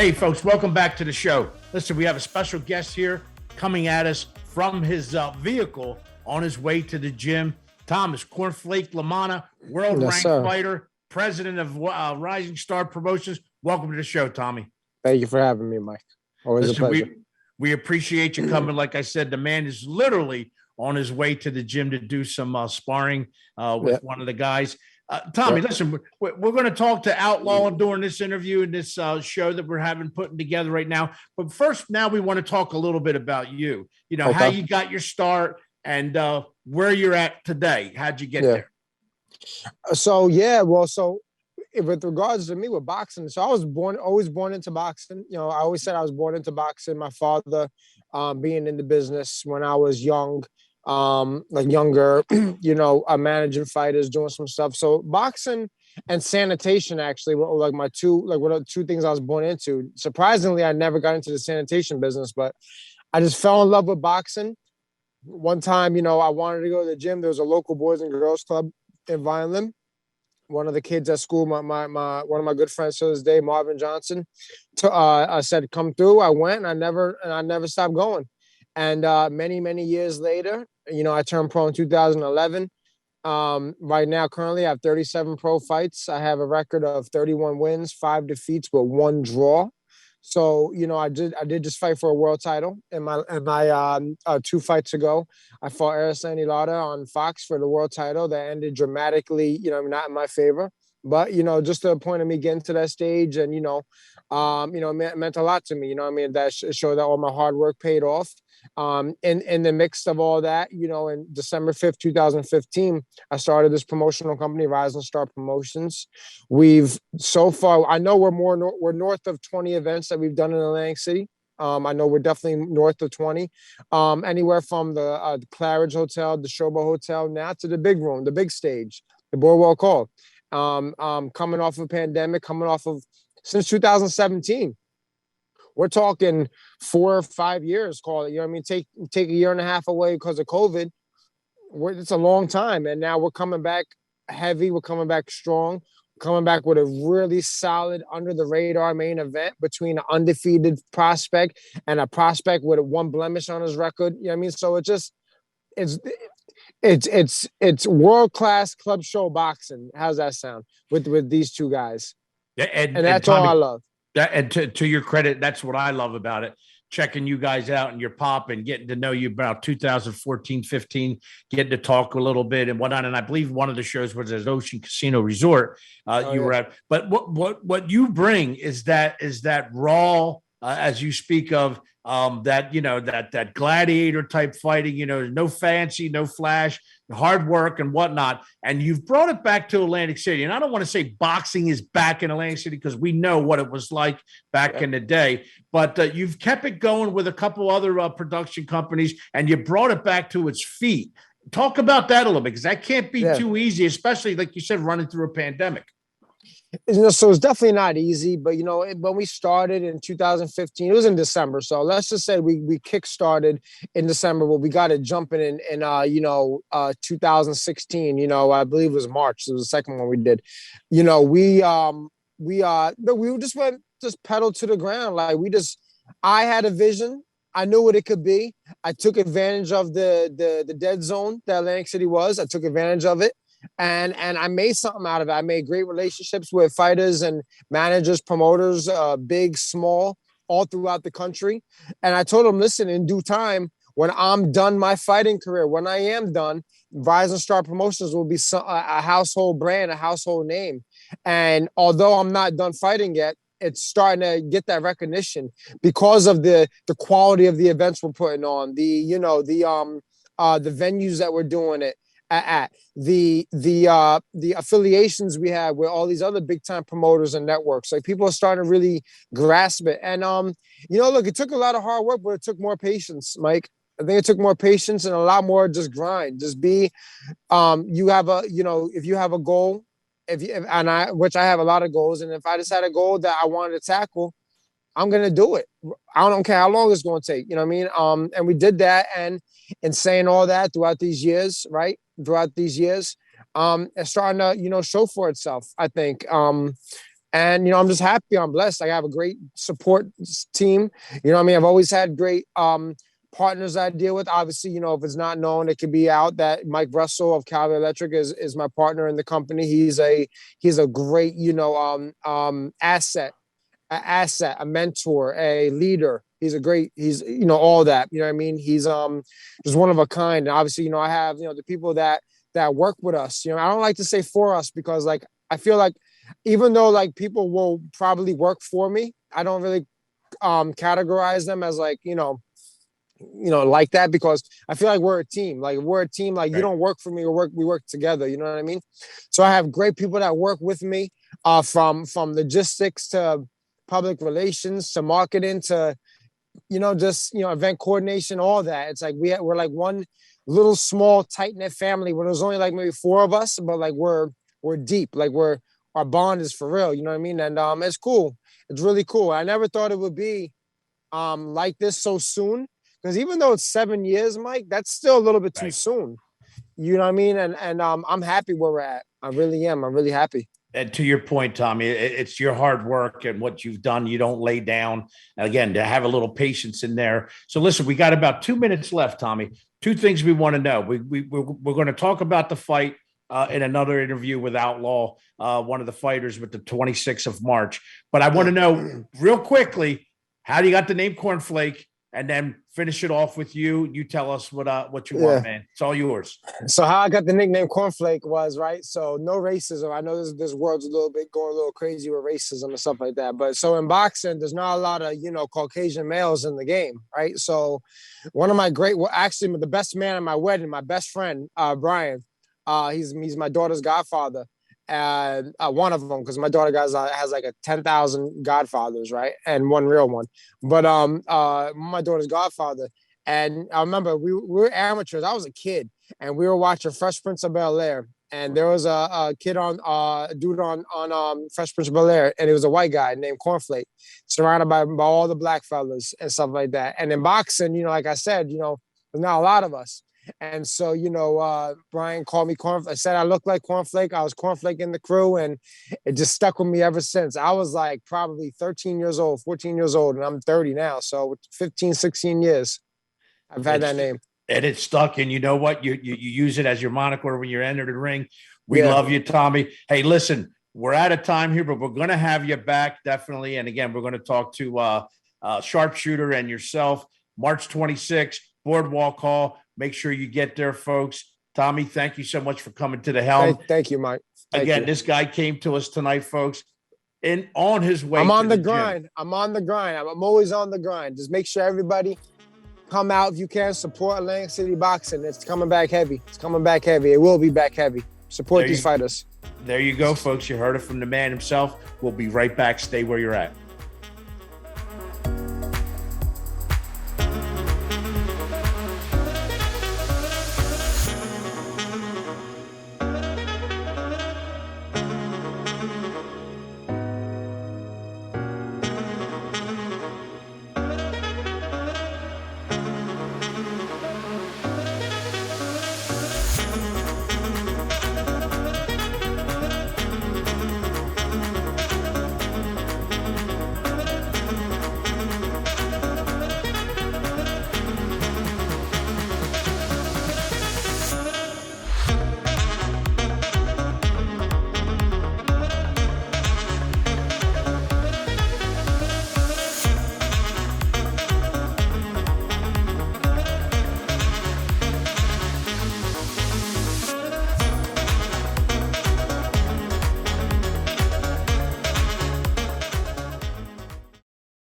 Hey, folks, welcome back to the show. Listen, we have a special guest here coming at us from his vehicle on his way to the gym. Thomas Cornflake LaManna, world-ranked fighter, president of Rising Star Promotions. Welcome to the show, Tommy. Thank you for having me, Mike. Always a pleasure. We appreciate you coming. Like I said, the man is literally on his way to the gym to do some sparring with one of the guys. Tommy, listen, we're going to talk to Outlaw during this interview and this show that we're putting together right now. But first, now we want to talk a little bit about you. You know, how you got your start and where you're at today. How'd you get there? So with regards to me with boxing, so I was always born into boxing. You know, I always said I was born into boxing. My father being in the business when I was young. Younger, you know, managing fighters, doing some stuff. So boxing and sanitation actually were like what are two things I was born into. Surprisingly, I never got into the sanitation business, but I just fell in love with boxing. One time, you know, I wanted to go to the gym. There was a local Boys and Girls Club in Vineland. One of the kids at school, one of my good friends to this day, Marvin Johnson, I said, come through. I went and I never stopped going. And many years later, you know, I turned pro in 2011. Right now, currently, I have 37 pro fights. I have a record of 31 wins, 5 defeats, but 1 draw. So, you know, I did just fight for a world title in my 2 fights ago. I fought Araceli Lara on Fox for the world title. That ended dramatically, you know, not in my favor. But, you know, just to the point of me getting to that stage and, it meant a lot to me. You know what I mean? That showed that all my hard work paid off. In the mix of all that, you know, in December 5th, 2015, I started this promotional company, Rising Star Promotions. We've so far, I know we're north of 20 events that we've done in Atlantic City. I know we're definitely north of 20, anywhere from the Claridge Hotel, the Showboat Hotel, now to the big room, the big stage, the Boardwalk Hall. Coming off of a pandemic, since 2017. We're talking 4 or 5 years, call it. You know what I mean? Take a year and a half away because of COVID. It's a long time. And now we're coming back heavy. We're coming back strong. Coming back with a really solid, under-the-radar main event between an undefeated prospect and a prospect with 1 blemish on his record. You know what I mean? So it's world-class club show boxing. How's that sound with these 2 guys? And that's Tommy, all I love. And to your credit, that's what I love about it. Checking you guys out and your pop and getting to know you about 2014, 15, getting to talk a little bit and whatnot. And I believe one of the shows was at Ocean Casino Resort were at. But what you bring is that raw, as you speak of, that gladiator type fighting, you know, no fancy, no flash, hard work and whatnot. And you've brought it back to Atlantic City. And I don't want to say boxing is back in Atlantic City because we know what it was like back in the day, but you've kept it going with a couple other production companies and you brought it back to its feet. Talk about that a little bit because that can't be too easy, especially like you said, running through a pandemic. You know, so it's definitely not easy, but you know, when we started in 2015, it was in December. So let's just say we kick-started in December, but we got it jumping in 2016. You know, I believe it was March. It was the second one we did. You know, we just pedal to the ground. Like I had a vision. I knew what it could be. I took advantage of the dead zone that Atlantic City was. I took advantage of it. And I made something out of it. I made great relationships with fighters and managers, promoters, big, small, all throughout the country. And I told them, listen, in due time, when I'm done my fighting career, when I am done, Rising Star Promotions will be a household brand, a household name. And although I'm not done fighting yet, it's starting to get that recognition because of the quality of the events we're putting on, the venues that we're doing it at, the affiliations we have with all these other big time promoters and networks. Like people are starting to really grasp it. And look, it took a lot of hard work, but it took more patience, Mike. I think it took more patience and a lot more just grind. Just be, if you have a goal, which I have a lot of goals, and if I just had a goal that I wanted to tackle, I'm gonna do it. I don't care how long it's gonna take. You know what I mean? And we did that, and saying all that throughout these years, right? Throughout these years, it's starting to show for itself. I think And, I'm just happy. I'm blessed. I have a great support team. You know what I mean? I've always had great partners I deal with. Obviously, if it's not known, it could be out that Mike Russell of Calvary Electric is my partner in the company. He's a great, asset, a mentor, a leader. He's all that, you know what I mean? He's just one of a kind. And obviously, I have, the people that work with us. I don't like to say for us because like, I feel like even though like people will probably work for me, I don't really categorize them as like, like that, because I feel like we're a team. Like we're a team. Like you don't work for me, we work together. You know what I mean? So I have great people that work with me, from logistics to public relations to marketing to, event coordination, all that. It's like we're like one little small tight knit family where there's only like maybe 4 of us, but like we're deep. Like our bond is for real. You know what I mean? And it's cool. It's really cool. I never thought it would be like this so soon. Because even though it's 7 years, Mike, that's still a little bit too soon. You know what I mean? And I'm happy where we're at. I really am. I'm really happy. And to your point, Tommy, it's your hard work and what you've done. You don't lay down. And again, to have a little patience in there. So listen, we got about 2 minutes left, Tommy. 2 things we want to know. We're going to talk about the fight in another interview with Outlaw, one of the fighters, with the 26th of March. But I want to know real quickly, how do you got the name Cornflake? And then finish it off with you. You tell us what you want, man. It's all yours. So how I got the nickname Cornflake was, right? So no racism. I know this world's going a little crazy with racism and stuff like that. But so in boxing, there's not a lot of, Caucasian males in the game, right? So one of my actually the best man at my wedding, my best friend, Brian, he's my daughter's godfather. And one of them, because my daughter has like 10,000 godfathers, right, and one real one. But my daughter's godfather, and I remember we were amateurs. I was a kid, and we were watching Fresh Prince of Bel-Air, and there was a dude on Fresh Prince of Bel-Air, and he was a white guy named Cornflake, surrounded by all the black fellas and stuff like that. And in boxing, like I said, there's not a lot of us. And so, Brian called me Cornflake. I said I looked like Cornflake. I was Cornflake in the crew, and it just stuck with me ever since. I was like probably 13 years old, 14 years old, and I'm 30 now. So 15, 16 years, I've had that name. And it's stuck. And you know what? You use it as your moniker when you're entered the ring. We love you, Tommy. Hey, listen, we're out of time here, but we're going to have you back, definitely. And again, we're going to talk to Sharpshooter and yourself, March 26th, Boardwalk Hall. Make sure you get there, folks. Tommy, thank you so much for coming to the helm. Thank you, Mike. Again, this guy came to us tonight, folks, and on his way. I'm on the grind. I'm on the grind. I'm always on the grind. Just make sure everybody come out if you can. Support Atlantic City Boxing. It's coming back heavy. It's coming back heavy. It will be back heavy. Support these fighters. There you go, folks. You heard it from the man himself. We'll be right back. Stay where you're at.